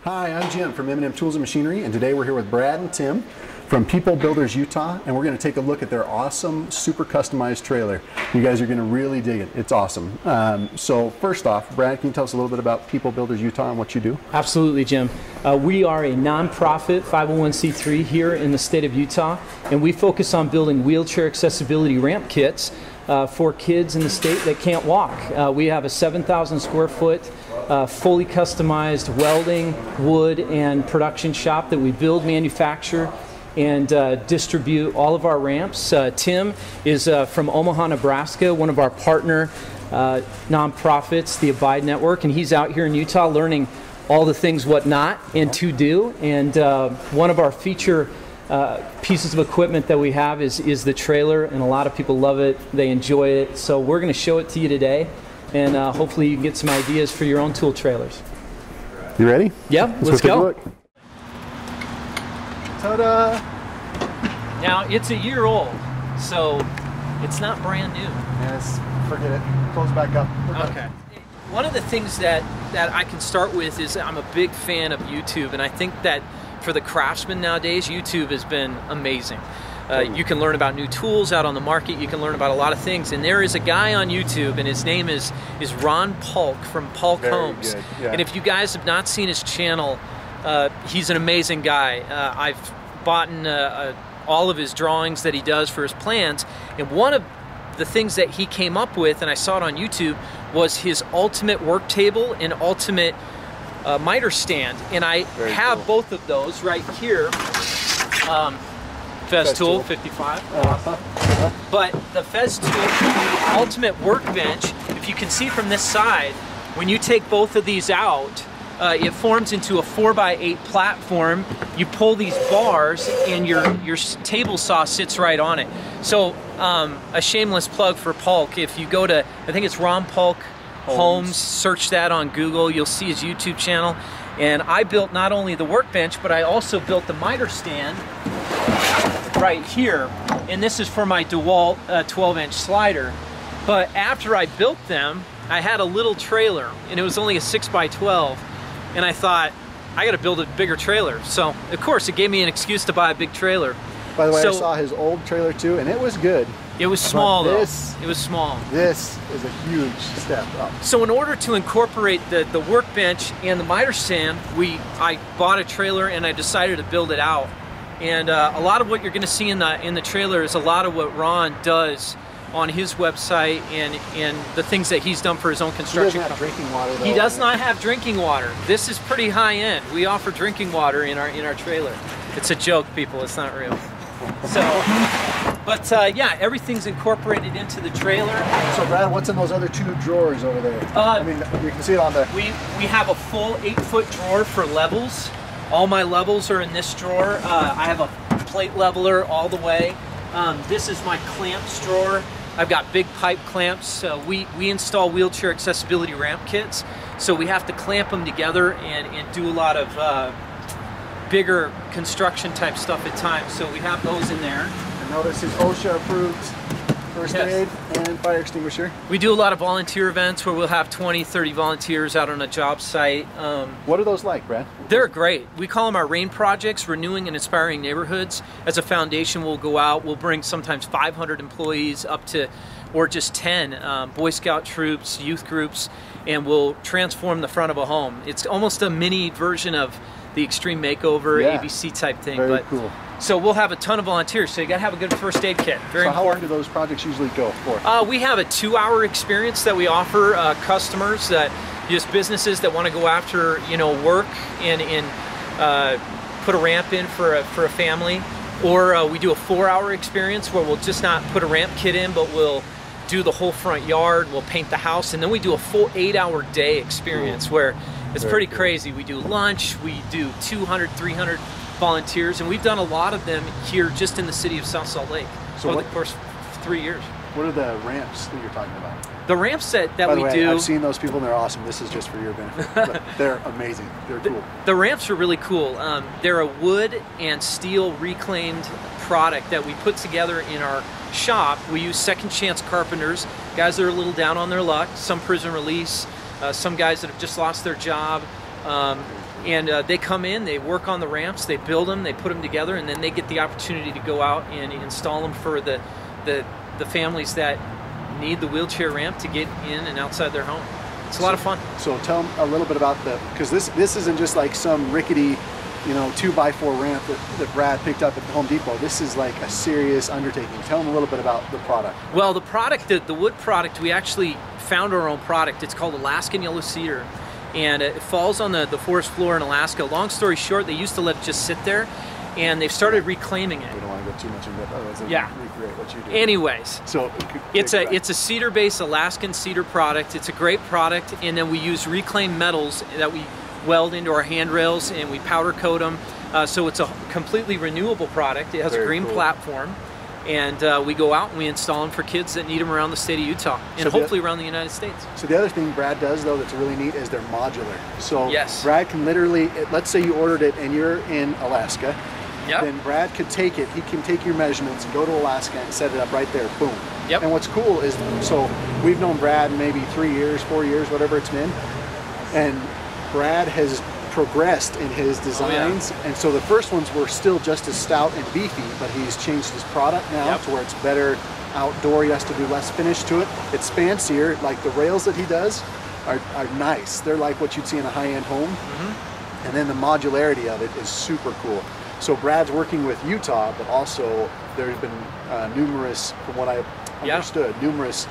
Hi, I'm Jim from M&M Tools and Machinery, and today we're here with Brad and Tim from People Builders Utah, and we're going to take a look at their awesome, super customized trailer. You guys are going to really dig it. It's awesome. So first off, Brad, can you tell us a little bit about People Builders Utah and what you do? Absolutely, Jim. We are a nonprofit 501c3 here in the state of Utah, and we focus on building wheelchair accessibility ramp kits for kids in the state that can't walk. We have a 7,000 square foot fully customized welding, wood, and production shop that we build, manufacture, and distribute all of our ramps. Tim is from Omaha, Nebraska, one of our partner nonprofits, the Abide Network, and he's out here in Utah learning all the things what not and to do. And one of our feature pieces of equipment that we have is the trailer, and a lot of people love it. They enjoy it. So we're going to show it to you today, and hopefully you can get some ideas for your own tool trailers. You ready? Yeah, let's go. Ta-da! Now, it's a year old, so it's not brand new. Yes, forget it. Close back up. Okay. One of the things that I can start with is I'm a big fan of YouTube, and I think that for the craftsman nowadays, YouTube has been amazing. You can learn about new tools out on the market. You can learn about a lot of things. And there is a guy on YouTube, and his name is Ron Polk from Polk Homes. Yeah. And if you guys have not seen his channel, he's an amazing guy. I've bought all of his drawings that he does for his plans. And one of the things that he came up with, and I saw it on YouTube, was his ultimate work table and ultimate miter stand. And I have both of those right here. Festool 55. But the Festool Ultimate Workbench, if you can see from this side, when you take both of these out, it forms into a 4x8 platform. You pull these bars and your table saw sits right on it. So a shameless plug for Polk. If you go to, I think it's Ron Polk Homes, search that on Google, you'll see his YouTube channel. And I built not only the workbench, but I also built the miter stand right here, and this is for my DeWalt 12-inch slider. But after I built them, I had a little trailer, and it was only a 6x12, and I thought, I gotta build a bigger trailer. So of course it gave me an excuse to buy a big trailer. By the way, I saw his old trailer too, and it was good. It was small though. It was small. This is a huge step up. So in order to incorporate the workbench and the miter stand, I bought a trailer and I decided to build it out. And a lot of what you're going to see in the trailer is a lot of what Ron does on his website and the things that he's done for his own construction. He doesn't have drinking water though. He does not have drinking water. This is pretty high end. We offer drinking water in our trailer. It's a joke, people. It's not real. So, but yeah, everything's incorporated into the trailer. So Brad, what's in those other two drawers over there? I mean, you can see it on the... We have a full 8-foot drawer for levels. All my levels are in this drawer. I have a plate leveler all the way. This is my clamps drawer. I've got big pipe clamps. We install wheelchair accessibility ramp kits, so we have to clamp them together and do a lot of bigger construction type stuff at times. So we have those in there. And notice is OSHA approved first aid and fire extinguisher. We do a lot of volunteer events where we'll have 20, 30 volunteers out on a job site. What are those like, Brad? They're great. We call them our RAIN projects, Renewing and Inspiring Neighborhoods. As a foundation, we'll go out, we'll bring sometimes 500 employees up to, or just 10, Boy Scout troops, youth groups, and we'll transform the front of a home. It's almost a mini version of the Extreme Makeover, ABC type thing. Very cool. So we'll have a ton of volunteers, so you gotta have a good first aid kit. Very important. How long do those projects usually go for? We have a 2-hour experience that we offer customers, just businesses that want to go after, work and put a ramp in for a family. Or we do a 4-hour experience where we'll just not put a ramp kit in, but we'll do the whole front yard, we'll paint the house, and then we do a full 8-hour day experience where it's pretty crazy. We do lunch, we do 200, 300 volunteers, and we've done a lot of them here just in the city of South Salt Lake over the course of 3 years. What are the ramps that you're talking about? The ramps that we do... By the way, I've seen those people and they're awesome. This is just for your benefit. But they're amazing. They're cool. The ramps are really cool. They're a wood and steel reclaimed product that we put together in our shop. We use second chance carpenters, guys that are a little down on their luck, some prison release, some guys that have just lost their job. And they come in, they work on the ramps, they build them, they put them together, and then they get the opportunity to go out and install them for the families that need the wheelchair ramp to get in and outside their home. It's a lot of fun. So tell them a little bit about because this isn't just like some rickety, 2x4 ramp that Brad picked up at the Home Depot. This is like a serious undertaking. Tell them a little bit about the product. Well, the product, the wood product, we actually found our own product. It's called Alaskan Yellow Cedar, and it falls on the forest floor in Alaska. Long story short, they used to let it just sit there, and they've started reclaiming it. We don't want to go too much into that, otherwise recreate what you do. Anyways, so it's a cedar-based Alaskan cedar product. It's a great product, and then we use reclaimed metals that we weld into our handrails, and we powder coat them. So it's a completely renewable product. It has a green platform, and we go out and we install them for kids that need them around the state of Utah, and hopefully around the United States. So the other thing Brad does, though, that's really neat is they're modular. So yes. Brad can literally, let's say you ordered it and you're in Alaska, yep. Then Brad could take it, he can take your measurements and go to Alaska and set it up right there, boom. Yep. And what's cool is, so we've known Brad maybe 3 years, 4 years, whatever it's been, and Brad has progressed in his designs, and so the first ones were still just as stout and beefy, but he's changed his product now to where it's better outdoor. He has to do less finish to it. It's fancier. Like the rails that he does are nice. They're like what you'd see in a high-end home. Mm-hmm. And then the modularity of it is super cool. So Brad's working with Utah, but also there's been numerous, from what I understood, numerous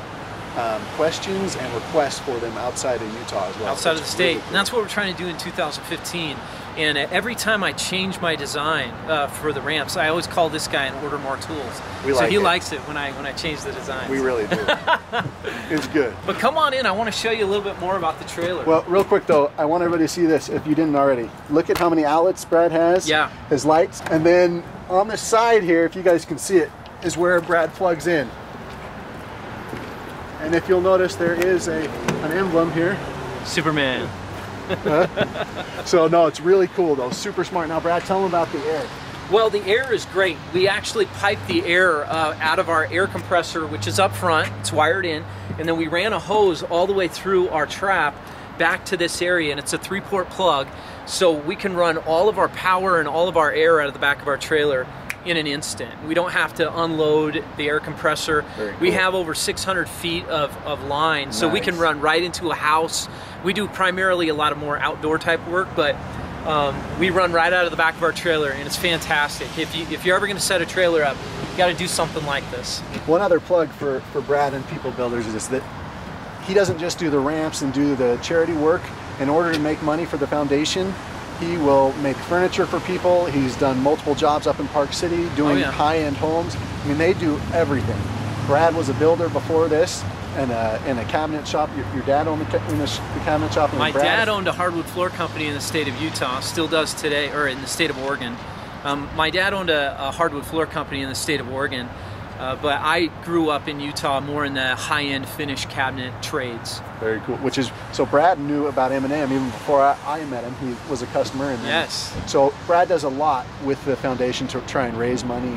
questions and requests for them outside of Utah as well. Outside of the state. Really cool. And that's what we're trying to do in 2015. And every time I change my design for the ramps, I always call this guy and order more tools. So he likes it when I change the design. We really do. It's good. But come on in. I want to show you a little bit more about the trailer. Well, real quick though, I want everybody to see this if you didn't already. Look at how many outlets Brad has. Yeah. His lights. And then on the side here, if you guys can see it, is where Brad plugs in. And if you'll notice, there is an emblem here. Superman. So no, it's really cool though, super smart. Now Brad, tell them about the air. Well, the air is great. We actually pipe the air out of our air compressor, which is up front, it's wired in, and then we ran a hose all the way through our trap back to this area, and it's a 3-port plug, so we can run all of our power and all of our air out of the back of our trailer in an instant. We don't have to unload the air compressor. Very cool. We have over 600 feet of line, so we can run right into a house. We do primarily a lot of more outdoor type work, but we run right out of the back of our trailer, and it's fantastic. If you're ever going to set a trailer up, you got to do something like this. One other plug for Brad and People Builders is that he doesn't just do the ramps and do the charity work. In order to make money for the foundation, he will make furniture for people. He's done multiple jobs up in Park City doing high-end homes. I mean, they do everything. Brad was a builder before this, and in a cabinet shop. Your dad owned the cabinet shop. My dad owned a hardwood floor company in the state of Utah, still does today, or in the state of Oregon. My dad owned a hardwood floor company in the state of Oregon, but I grew up in Utah more in the high-end finished cabinet trades. Very cool. Which is, so Brad knew about M&M even before I met him. He was a customer. And yes. So Brad does a lot with the foundation to try and raise money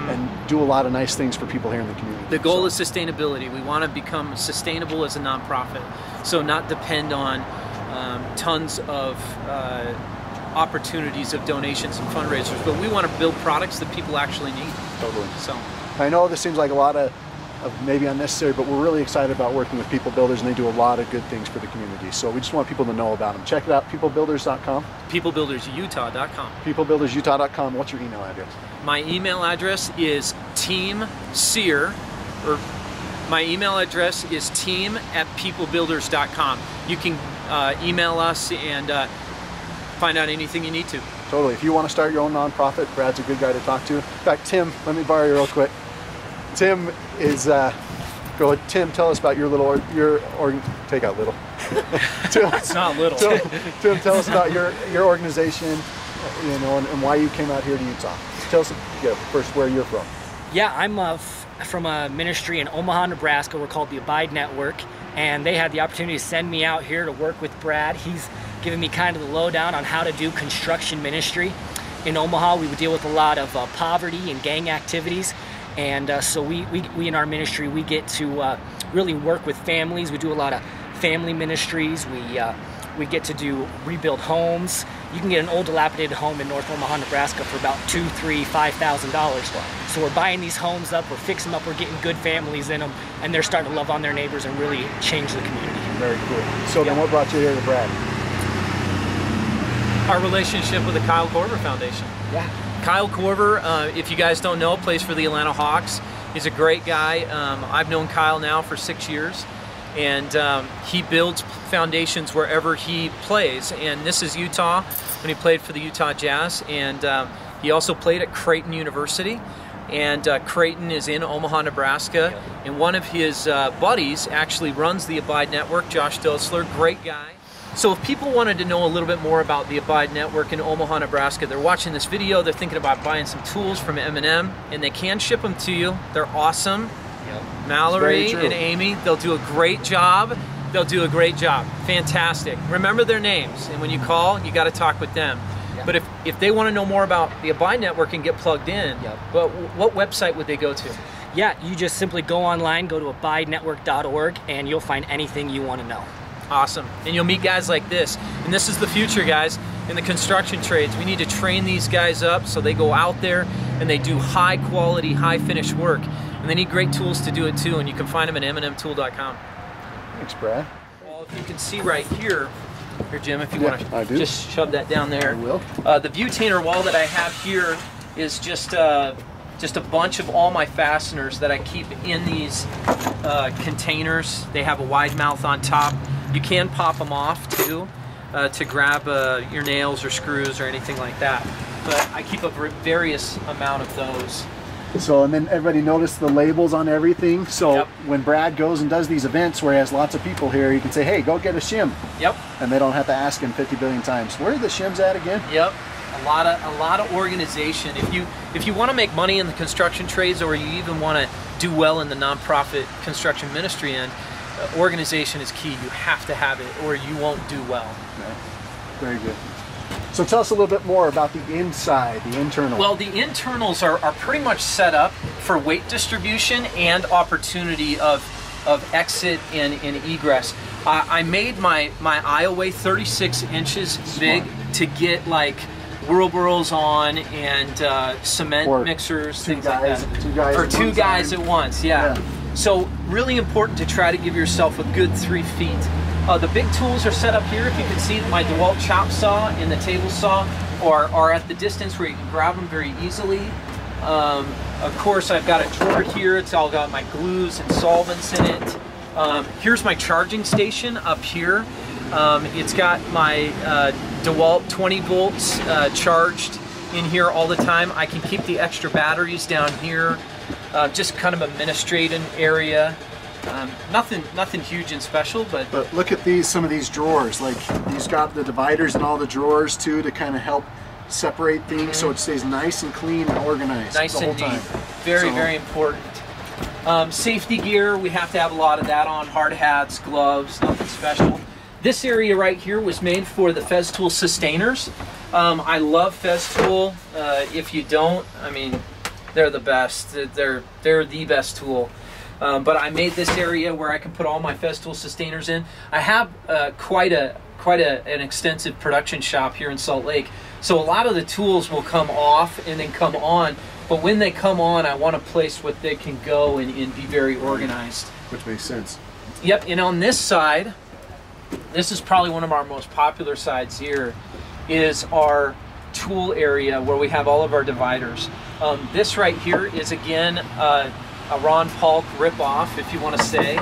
and do a lot of nice things for people here in the community. The goal is sustainability. We want to become sustainable as a nonprofit, so not depend on tons of opportunities of donations and fundraisers, but we want to build products that people actually need. Totally. So I know this seems like a lot of maybe unnecessary, but we're really excited about working with People Builders, and they do a lot of good things for the community. So we just want people to know about them. Check it out, peoplebuilders.com. Peoplebuildersutah.com. Peoplebuildersutah.com. What's your email address? My email address is teamsear, or my email address is team@peoplebuilders.com. You can email us and find out anything you need to. Totally. If you want to start your own nonprofit, Brad's a good guy to talk to. In fact, Tim, let me borrow you real quick. Tim is, go ahead, Tim, tell us about your take out little. Tim, it's not little. Tim, tell us about your organization, and why you came out here to Utah. Tell us first where you're from. Yeah, I'm from a ministry in Omaha, Nebraska. We're called the Abide Network, and they had the opportunity to send me out here to work with Brad. He's given me kind of the lowdown on how to do construction ministry. In Omaha, we would deal with a lot of poverty and gang activities. And so we in our ministry, we get to really work with families. We do a lot of family ministries. We We get to do rebuild homes. You can get an old dilapidated home in North Omaha, Nebraska for about $2,000, $3,000, $5,000. So we're buying these homes up, we're fixing them up, we're getting good families in them, and they're starting to love on their neighbors and really change the community. Very cool. So then what brought you here to Brad? Our relationship with the Kyle Korver Foundation. Yeah. Kyle Korver, if you guys don't know, plays for the Atlanta Hawks. He's a great guy. I've known Kyle now for 6 years, and he builds foundations wherever he plays. And this is Utah, when he played for the Utah Jazz, and he also played at Creighton University. And Creighton is in Omaha, Nebraska, and one of his buddies actually runs the Abide Network, Josh Dosler, great guy. So if people wanted to know a little bit more about the Abide Network in Omaha, Nebraska, they're watching this video, they're thinking about buying some tools from M&M, and they can ship them to you. They're awesome. Yep. Mallory and Amy, they'll do a great job. They'll do a great job. Fantastic. Remember their names, and when you call, you got to talk with them. Yep. But if they want to know more about the Abide Network and get plugged in, but what website would they go to? Yeah, you just simply go online, go to abidenetwork.org, and you'll find anything you want to know. Awesome. And you'll meet guys like this. And this is the future, guys, in the construction trades. We need to train these guys up so they go out there and they do high quality, high finish work. And they need great tools to do it too, and you can find them at mnmtool.com. Thanks, Brad. Well, if you can see right here, Jim, if you want to just shove that down there. I will. The Butainer wall that I have here is just a bunch of all my fasteners that I keep in these containers. They have a wide mouth on top. You can pop them off too to grab your nails or screws or anything like that. But I keep a various amount of those. So, and then everybody noticed the labels on everything. So when Brad goes and does these events where he has lots of people here, he can say, hey, go get a shim. Yep. And they don't have to ask him 50 billion times. Where are the shims at again? Yep. A lot of organization. If you want to make money in the construction trades, or you even want to do well in the nonprofit construction ministry end, organization is key. You have to have it, or you won't do well. Okay. Very good. So tell us a little bit more about the inside, the internal. Well, the internals are pretty much set up for weight distribution and opportunity of exit and egress. I made my aisleway 36 inches big to get like wheelbarrows on and cement mixers, things like that. For two guys at once, yeah. So really important to try to give yourself a good 3 feet. The big tools are set up here. If you can see, my DeWalt chop saw and the table saw are at the distance where you can grab them very easily. Of course, I've got a drawer here. It's all got my glues and solvents in it. Here's my charging station up here. It's got my DeWalt 20 volts charged in here all the time. I can keep the extra batteries down here. Just kind of administrative area. Nothing huge and special, but look at these, some of these drawers. Like these got the dividers in all the drawers too to kind of help separate things so it stays nice and clean and organized nice the whole and time. Neat. Very important. Safety gear, we have to have a lot of that on. Hard hats, gloves, nothing special. This area right here was made for the Festool Sustainers. I love Festool. If you don't, I mean, they're the best. They're the best tool. But I made this area where I can put all my Festool Sustainers in. I have quite an extensive production shop here in Salt Lake. So a lot of the tools will come off and then come on. But when they come on, I want a place where they can go and be very organized. Which makes sense. Yep, and on this side, this is probably one of our most popular sides here, is our tool area where we have all of our dividers. This right here is, again, a Ron Paulk ripoff, if you want to say.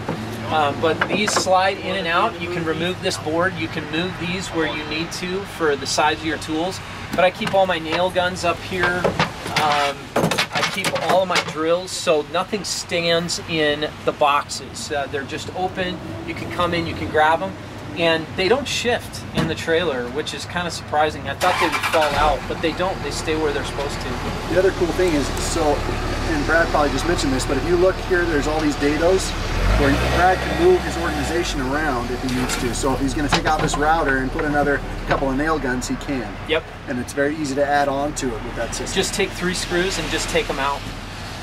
But these slide in and out. You can remove this board. You can move these where you need to for the size of your tools. But I keep all my nail guns up here. I keep all of my drills so nothing stands in the boxes. They're just open. You can come in, you can grab them. And they don't shift in the trailer, which is kind of surprising. I thought they would fall out, but they don't. They stay where they're supposed to. The other cool thing is, so, and Brad probably just mentioned this, but if you look here, there's all these dados where Brad can move his organization around if he needs to. So if he's going to take out this router and put another couple of nail guns, he can. Yep. And it's very easy to add on to it with that system. Just take 3 screws and just take them out.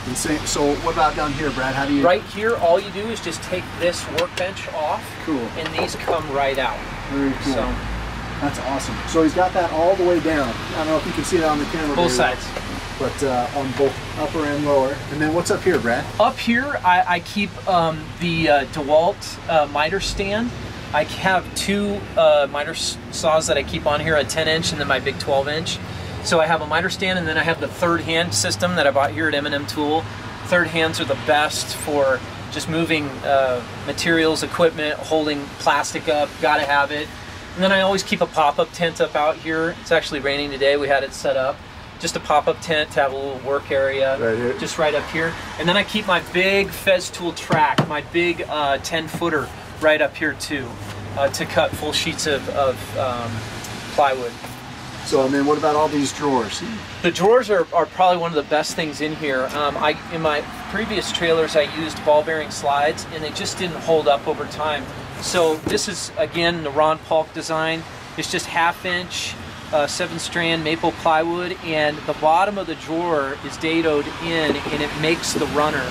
Insane. So what about down here, Brad? How do you? Right here, all you do is just take this workbench off. Cool. And these come right out. Very cool. So, that's awesome. So he's got that all the way down. I don't know if you can see that on the camera. both sides. But on both upper and lower. And then what's up here, Brad? Up here, I keep the DeWalt miter stand. I have two miter saws that I keep on here, a 10-inch and then my big 12-inch. So I have a miter stand, and then I have the third hand system that I bought here at M&M Tool. Third hands are the best for just moving materials, equipment, holding plastic up, gotta have it. And then I always keep a pop-up tent up out here. It's actually raining today, we had it set up. Just a pop-up tent to have a little work area, just right up here. And then I keep my big Festool track, my big 10-footer right up here too, to cut full sheets of plywood. So, and then what about all these drawers? The drawers are probably one of the best things in here. In my previous trailers, I used ball bearing slides, and they just didn't hold up over time. So this is, again, the Ron Paulk design. It's just 1/2-inch, 7-strand maple plywood, and the bottom of the drawer is dadoed in, and it makes the runner.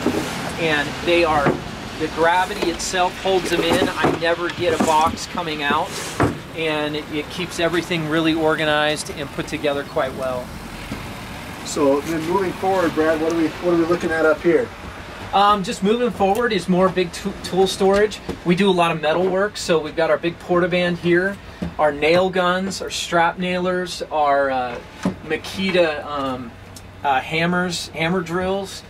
And they are, the gravity itself holds them in. I never get a box coming out, and it keeps everything really organized and put together quite well. So then moving forward, Brad, what are we looking at up here? Just moving forward is more big tool storage. We do a lot of metal work, so we've got our big Portaband here, our nail guns, our strap nailers, our Makita hammer drills,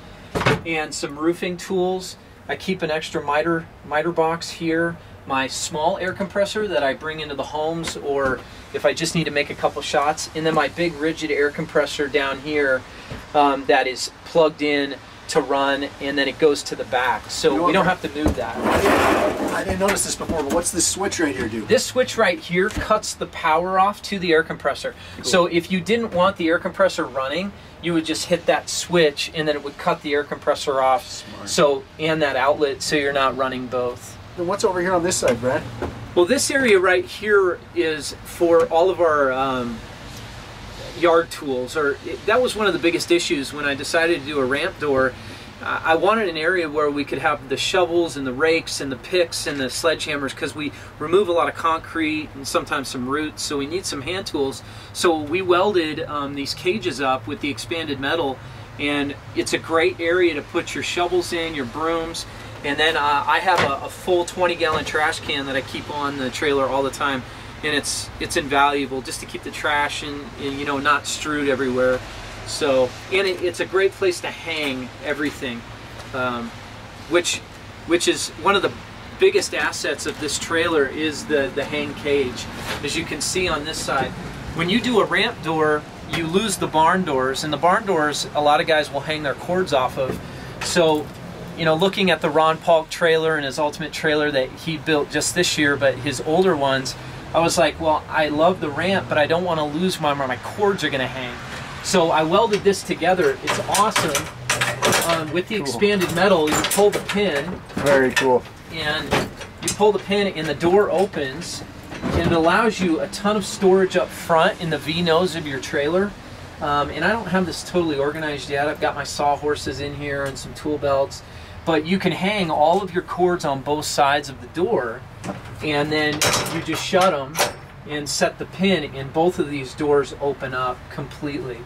and some roofing tools. I keep an extra miter box here, my small air compressor that I bring into the homes, or if I just need to make a couple shots, and then my big rigid air compressor down here that is plugged in to run, and then it goes to the back, so we don't have to move that. I didn't notice this before, but what's this switch right here do? This switch right here cuts the power off to the air compressor. Cool. So if you didn't want the air compressor running, you would just hit that switch, and then it would cut the air compressor off. Smart. So, and that outlet, so you're not running both. And what's over here on this side, Brad? Well, this area right here is for all of our yard tools. That was one of the biggest issues when I decided to do a ramp door. I wanted an area where we could have the shovels and the rakes and the picks and the sledgehammers, because we remove a lot of concrete and sometimes some roots, so we need some hand tools. So we welded these cages up with the expanded metal, and it's a great area to put your shovels in, your brooms. And then I have a full 20-gallon trash can that I keep on the trailer all the time, and it's invaluable just to keep the trash and you know, not strewed everywhere. So, and it's a great place to hang everything, which is one of the biggest assets of this trailer is the hang cage. As you can see on this side, when you do a ramp door, you lose the barn doors, and the barn doors a lot of guys will hang their cords off of. So, you know, looking at the Ron Paulk trailer and his Ultimate trailer that he built just this year, but his older ones, I was like, well, I love the ramp, but I don't want to lose where my cords are going to hang. So I welded this together. It's awesome. With the expanded metal, you pull the pin. Very cool. And you pull the pin, and the door opens, and it allows you a ton of storage up front in the V-nose of your trailer. And I don't have this totally organized yet. I've got my sawhorses in here and some tool belts. But you can hang all of your cords on both sides of the door, and then you just shut them and set the pin, and both of these doors open up completely.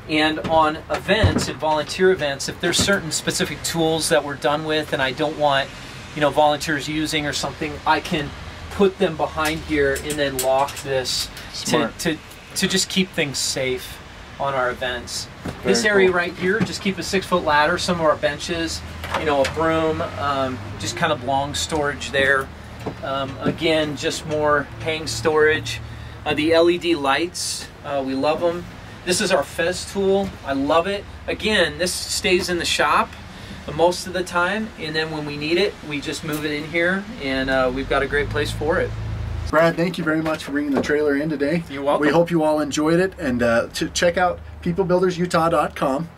And on events and volunteer events, if there's certain specific tools that we're done with and I don't want, you know, volunteers using or something, I can put them behind here and then lock this to just keep things safe on our events. This area right here, just keep a 6-foot ladder, some of our benches, you know, a broom, just kind of long storage there. Again, just more hang storage. The LED lights, we love them. This is our Festool. I love it. Again, this stays in the shop most of the time, and then when we need it, we just move it in here, and we've got a great place for it. Brad, thank you very much for bringing the trailer in today. You're welcome. We hope you all enjoyed it, and to check out peoplebuildersutah.com.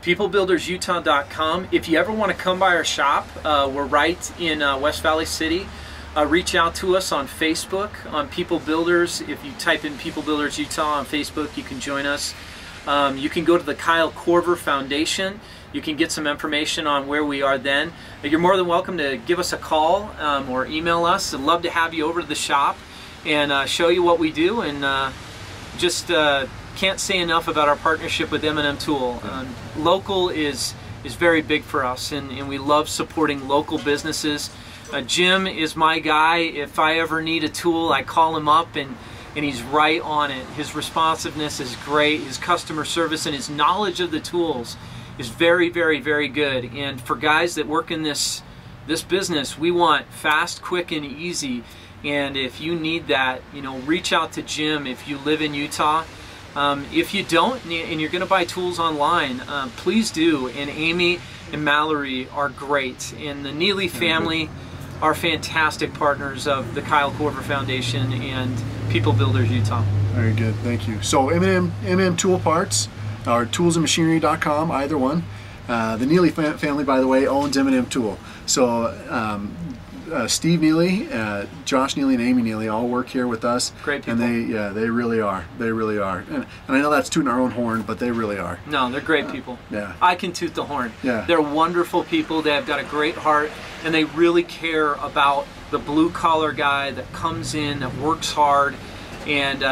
peoplebuildersutah.com. If you ever want to come by our shop, we're right in West Valley City. Reach out to us on Facebook, on People Builders. If you type in People Builders Utah on Facebook, you can join us. You can go to the Kyle Korver Foundation. You can get some information on where we are then. You're more than welcome to give us a call or email us. I'd love to have you over to the shop and show you what we do, and just can't say enough about our partnership with M&M Tool. Local is very big for us, and we love supporting local businesses. Jim is my guy. If I ever need a tool, I call him up, and he's right on it. His responsiveness is great. His customer service and his knowledge of the tools is very, very, very good. And for guys that work in this business, we want fast, quick, and easy. And if you need that, you know, reach out to Jim if you live in Utah. If you don't, and you're going to buy tools online, please do. And Amy and Mallory are great. And the Neely family are fantastic partners of the Kyle Korver Foundation and People Builders Utah. Very good, thank you. So M&M Tool Parts, or toolsandmachinery.com, either one. The Neely family, by the way, owns M&M Tool. So Steve Neely, Josh Neely, and Amy Neely all work here with us. Great people. And they really are. They really are. And I know that's tooting our own horn, but they really are. No, they're great people. Yeah. I can toot the horn. Yeah. They're wonderful people. They've got a great heart, and they really care about the blue collar guy that comes in, that works hard, and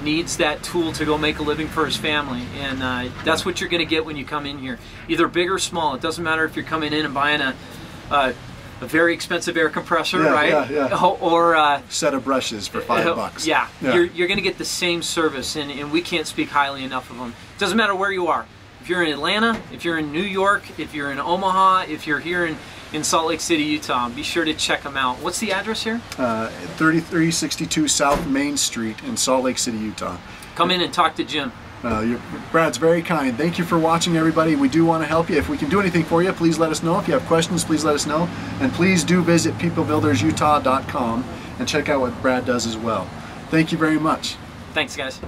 needs that tool to go make a living for his family. And that's what you're going to get when you come in here, either big or small. It doesn't matter if you're coming in and buying a very expensive air compressor, right? Yeah. Or a set of brushes for $5. Yeah. You're going to get the same service, and we can't speak highly enough of them. It doesn't matter where you are. If you're in Atlanta, if you're in New York, if you're in Omaha, if you're here in Salt Lake City, Utah, be sure to check them out. What's the address here? 3362 South Main Street in Salt Lake City, Utah. Come in and talk to Jim. Brad's very kind. Thank you for watching, everybody. We do want to help you. If we can do anything for you, please let us know. If you have questions, please let us know. And please do visit peoplebuildersutah.com and check out what Brad does as well. Thank you very much. Thanks, guys.